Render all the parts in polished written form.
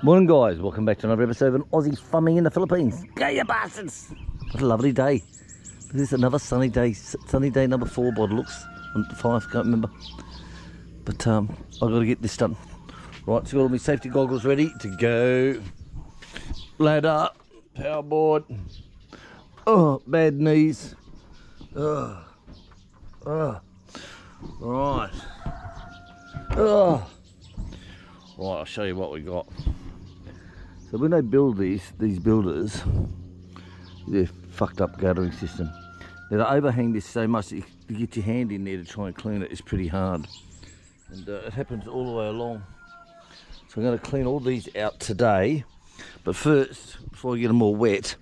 Morning guys, welcome back to another episode of Aussie Farming in the Philippines. Go you bastards! What a lovely day. This is another sunny day number 4 by the looks. 5, can't remember. But I've got to get this done. Right, so got all my safety goggles ready to go. Ladder, power board. Oh, bad knees. Right. Right, I'll show you what we got. So when they build these builders, they're fucked up guttering system. Now to overhang this so much that to get your hand in there to try and clean it is pretty hard. And it happens all the way along. So I'm going to clean all these out today. But first, before I get them all wet,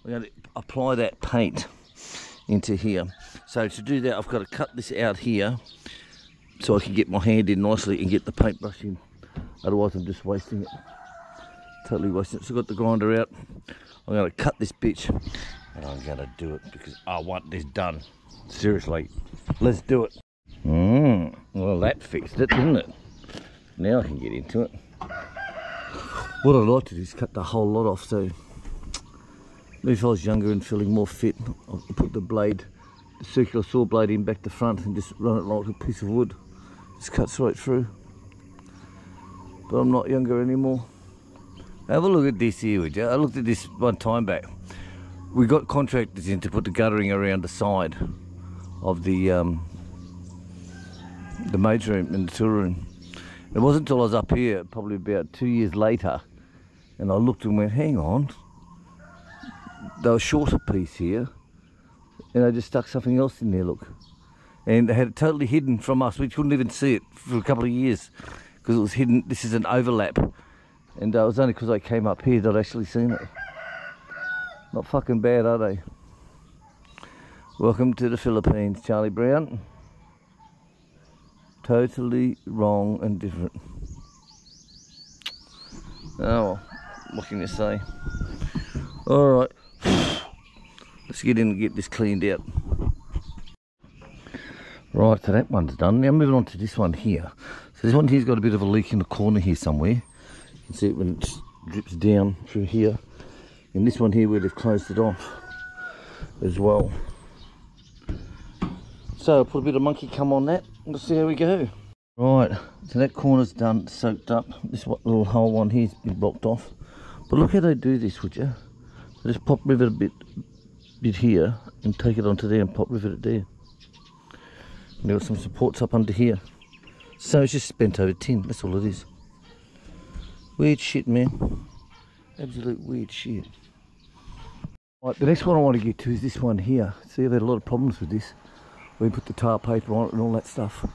I'm going to apply that paint into here. So to do that, I've got to cut this out here so I can get my hand in nicely and get the paintbrush in. Otherwise I'm just wasting it. Totally wasting it. So I've got the grinder out. I'm going to cut this bitch and I'm going to do it because I want this done. Seriously, let's do it. Well, that fixed it, didn't it? Now I can get into it. What I'd like to do is cut the whole lot off. So maybe if I was younger and feeling more fit, I'll put the blade, the circular saw blade in back to front and just run it like a piece of wood. Just cut straight through. But I'm not younger anymore. Have a look at this here, would you? I looked at this one time back. We got contractors in to put the guttering around the side of the maid's room and the tool room. It wasn't until I was up here, probably about 2 years later, and I looked and went, hang on, they were short a piece here, and they just stuck something else in there, look. And they had it totally hidden from us. We couldn't even see it for a couple of years because it was hidden. This is an overlap. And it was only because I came up here that I'd actually seen it. Not fucking bad, are they? Welcome to the Philippines, Charlie Brown. Totally wrong and different. Oh well, what can you say? Alright, let's get in and get this cleaned out. Right, so that one's done. Now moving on to this one here. So this one here's got a bit of a leak in the corner here somewhere. You can see it when it drips down through here. And this one here where they've closed it off as well. So I'll put a bit of monkey cum on that and let's see how we go. Right, so that corner's done, soaked up. This little hole one here's been blocked off. But look how they do this, would you? So just pop rivet a bit here and take it onto there and pop rivet it there. And there got some supports up under here. So it's just bent over tin, that's all it is. Weird shit, man. Absolute weird shit. Right, the next one I want to get to is this one here. See, I've had a lot of problems with this. We put the tar paper on it and all that stuff.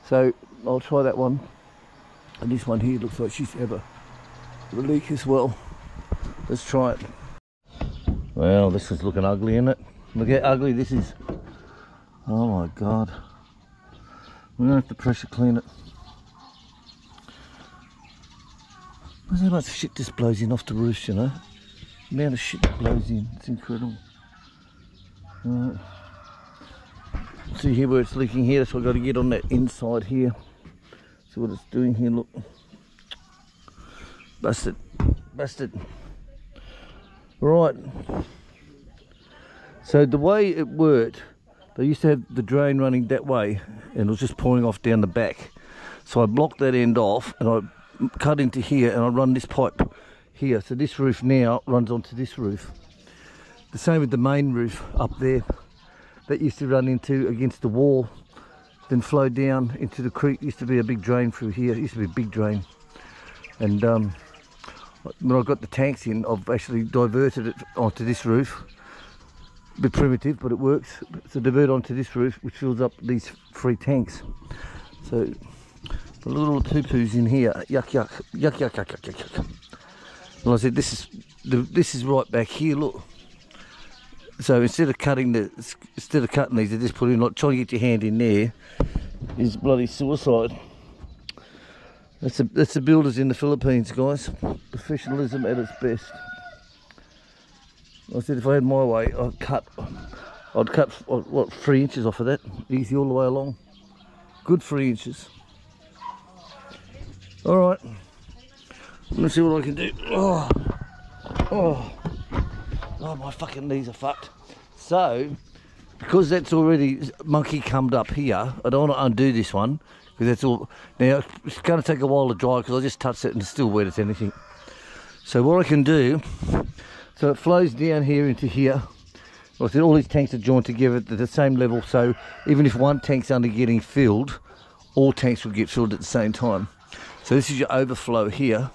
So I'll try that one. And this one here looks like she's have a leak as well. Let's try it. Well, this is looking ugly, isn't it? Look how ugly this is. Oh my god. We're going to have to pressure clean it. Look how much shit this blows in off the roof, you know? The amount of shit that blows in, it's incredible. Right. See here where it's leaking here, so I've got to get on that inside here. See what it's doing here, look. Busted. Busted. Right. So the way it worked, they used to have the drain running that way and it was just pouring off down the back. So I blocked that end off and I cut into here and I run this pipe here. So this roof now runs onto this roof. The same with the main roof up there. That used to run into against the wall, then flow down into the creek. Used to be a big drain through here. It used to be a big drain. And when I got the tanks in, I've actually diverted it onto this roof. A bit primitive, but it works. So divert onto this roof, which fills up these 3 tanks. So the little poo-poos in here, yuck, yuck, yuck, yuck, yuck, yuck, yuck, yuck. And I said, this is right back here. Look. So instead of cutting these, they just put in, like, trying to get your hand in there is bloody suicide. That's the builders in the Philippines, guys. Professionalism at its best. I said if I had my way, I'd cut what 3 inches off of that, easy all the way along. Good 3 inches. All right. Let's see what I can do. Oh, my fucking knees are fucked. So, because that's already monkey cummed up here, I don't want to undo this one, because that's all. Now, it's going to take a while to dry, because I just touched it and it's still wet as anything. So what I can do, so it flows down here into here. Like I said, all these tanks are joined together at the same level, so even if one tank's only getting filled, all tanks will get filled at the same time. So this is your overflow here.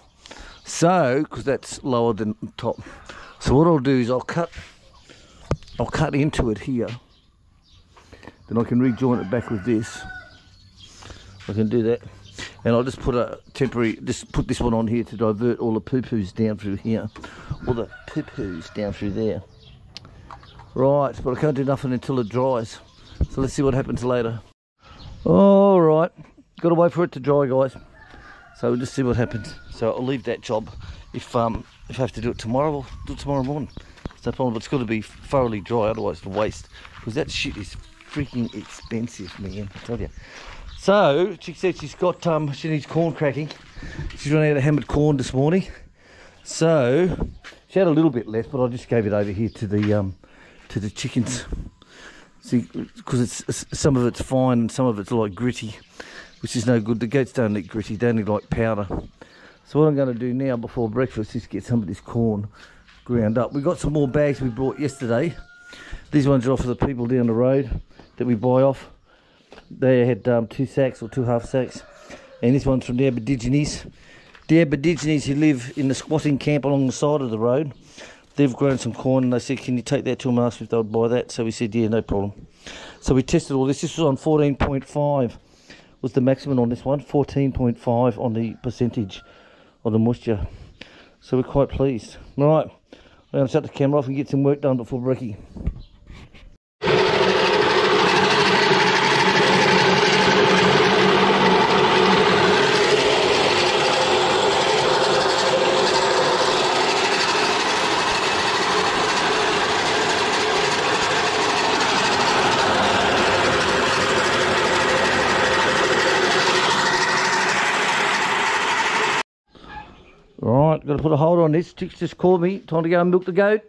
So, because that's lower than top. So what I'll do is I'll cut into it here. Then I can rejoin it back with this. I can do that. And I'll just put a temporary, just put this one on here to divert all the poo-poos down through here. All the poo-poos down through there. Right, but I can't do nothing until it dries. So let's see what happens later. Alright, got to wait for it to dry, guys. So we'll just see what happens. So I'll leave that job. If I have to do it tomorrow, I'll do it tomorrow morning. It's no problem, but it's got to be thoroughly dry, otherwise it's a waste. Because that shit is freaking expensive, man, I tell you. So, Chick said she's got, she needs corn cracking. She's run out of hammered corn this morning. So, she had a little bit left, but I just gave it over here to the chickens. See, because it's some of it's fine and some of it's like gritty, which is no good. The goats don't eat gritty, they only like powder. So what I'm going to do now before breakfast is get some of this corn ground up. We got some more bags we brought yesterday. These ones are off for the people down the road that we buy off. They had 2 sacks or 2.5 sacks. And this one's from the Aborigines. The Aborigines who live in the squatting camp along the side of the road. They've grown some corn and they said, can you take that to them and ask if they would buy that? So we said, yeah, no problem. So we tested all this. This was on 14.5 was the maximum on this one. 14.5 on the percentage of the moisture. So we're quite pleased. All right, I'm going to shut the camera off and get some work done before brekkie. Alright, got to put a hold on this. Chick's just called me. Time to go and milk the goat.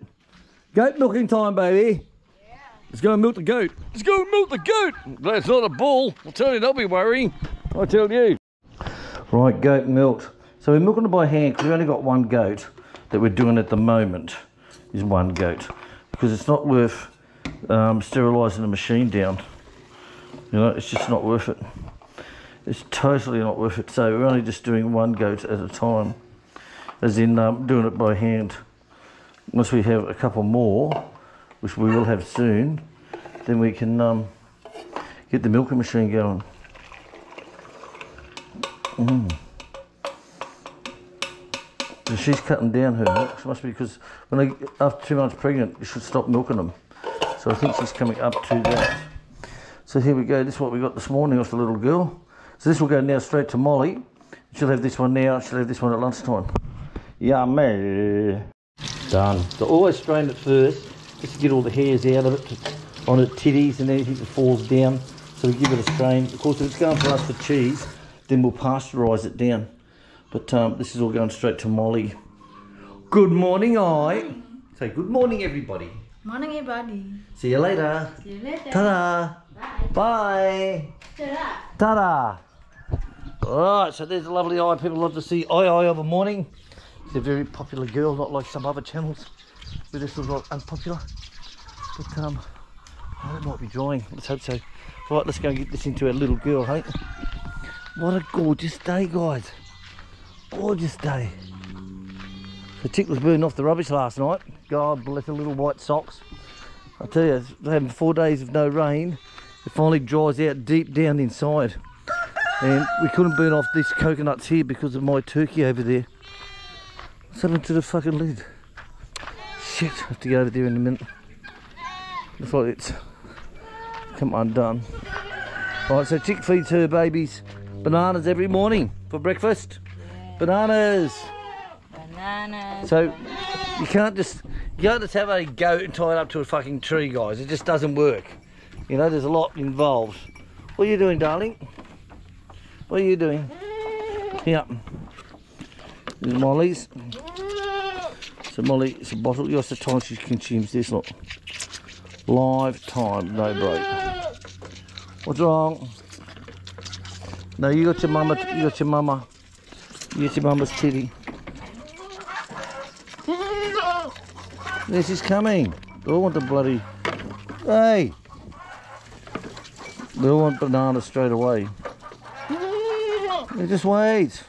Goat milking time, baby. Yeah. Let's go and milk the goat. Let's go and milk the goat. Glad it's not a bull. I'll tell you, they'll be worrying. I tell you. Right, goat milked. So we're milking it by hand because we've only got one goat that we're doing at the moment. Is one goat. Because it's not worth sterilising the machine down. You know, it's just not worth it. It's totally not worth it. So we're only just doing one goat at a time. As in doing it by hand. Once we have a couple more, which we will have soon, then we can get the milking machine going. So she's cutting down her milk. It must be because when they after 2 months pregnant, you should stop milking them. So I think she's coming up to that. So here we go. This is what we got this morning off the little girl. So this will go now straight to Molly. She'll have this one now. She'll have this one at lunchtime. Yummy. Done. So always strain it first, just to get all the hairs out of it, on the titties and anything that falls down. So we give it a strain. Of course, if it's going for us for cheese, then we'll pasteurise it down. But this is all going straight to Molly. Good morning, Say good morning, everybody. Morning, everybody. See you later. See you later. Ta-da. Bye. Bye. Ta-da. Ta-da. Alright, so there's a lovely eye. People love to see Eye of a morning. She's a very popular girl, not like some other channels where this was like unpopular. But oh, it might be drying. Let's hope so. Right, let's go and get this into our little girl, hey? What a gorgeous day, guys. Gorgeous day. The chick was burning off the rubbish last night. God bless her little white socks. I tell you, having 4 days of no rain, it finally dries out deep down inside. And we couldn't burn off these coconuts here because of my turkey over there. What's happened to the fucking lid? Shit, I have to go over there in a minute. Looks like it's come undone. Right, so chick feeds her babies bananas every morning for breakfast. Yeah. Bananas. Bananas. So you can't just have a goat and tie it up to a fucking tree, guys. It just doesn't work. You know, there's a lot involved. What are you doing, darling? What are you doing? Here. There's Molly's. So Molly, it's a bottle. That's the time she consumes this. Look, live time, no break. What's wrong? No, you got your mama. You got your mama. You got your mama's titty. This is coming. They all want the bloody. Hey. They all want banana straight away. They just wait.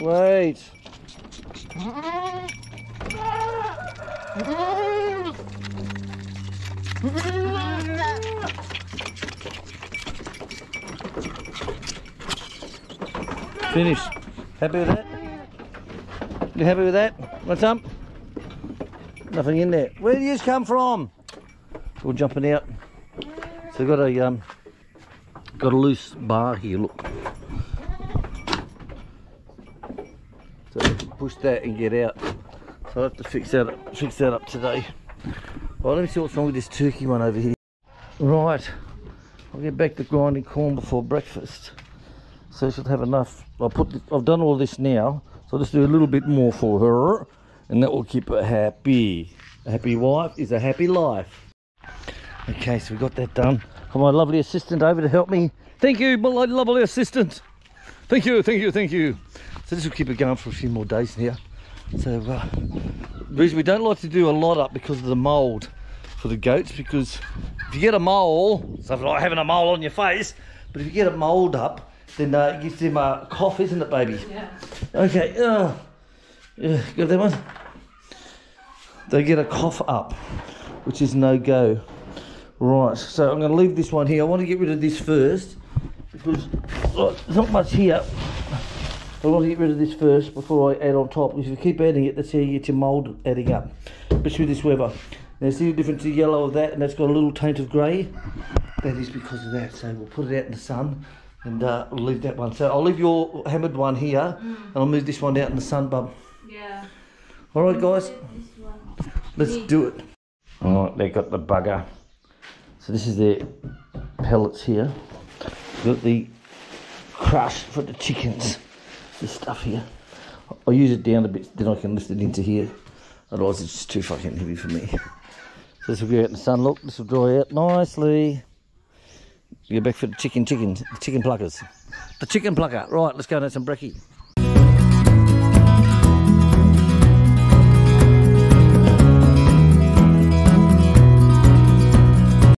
Wait. Finished. Happy with that? You happy with that? Want some? Nothing in there. Where do you come from? We're jumping out. So got a loose bar here. Look. So I can push that and get out. So I have to fix that up today. Well, let me see what's wrong with this turkey one over here. Right, I'll get back to grinding corn before breakfast. So she'll have enough. I've done all this now, so I'll just do a little bit more for her, and that will keep her happy. A happy wife is a happy life. Okay, so we got that done. Got my lovely assistant over to help me. Thank you, my lovely assistant. Thank you, thank you, thank you. So this will keep it going for a few more days here. So the reason we don't like to do a lot up because of the mould for the goats, because if you get a mole, it's like having a mole on your face, but if you get a mould up, then it gives them a cough, isn't it, baby? Yeah. Okay, yeah, got that one? They get a cough up, which is no go. Right, so I'm going to leave this one here. I want to get rid of this first, because there's not much here. I want to get rid of this first before I add on top, because if you keep adding it, that's how you get your mould adding up, especially with this weather. Now see the difference, the yellow of that, and that's got a little taint of grey? That is because of that, so we'll put it out in the sun, and we'll leave that one. So I'll leave your hammered one here, and I'll move this one out in the sun, bub. Yeah. Alright guys, let's do it. Alright, they've got the bugger. So this is their pellets here. Got the crush for the chickens. This stuff here. I'll use it down a bit, then I can lift it into here. Otherwise it's just too fucking heavy for me. So this will go out in the sun. Look, this will dry out nicely. Go back for the chicken pluckers. The chicken plucker. Right, let's go and have some brekkie.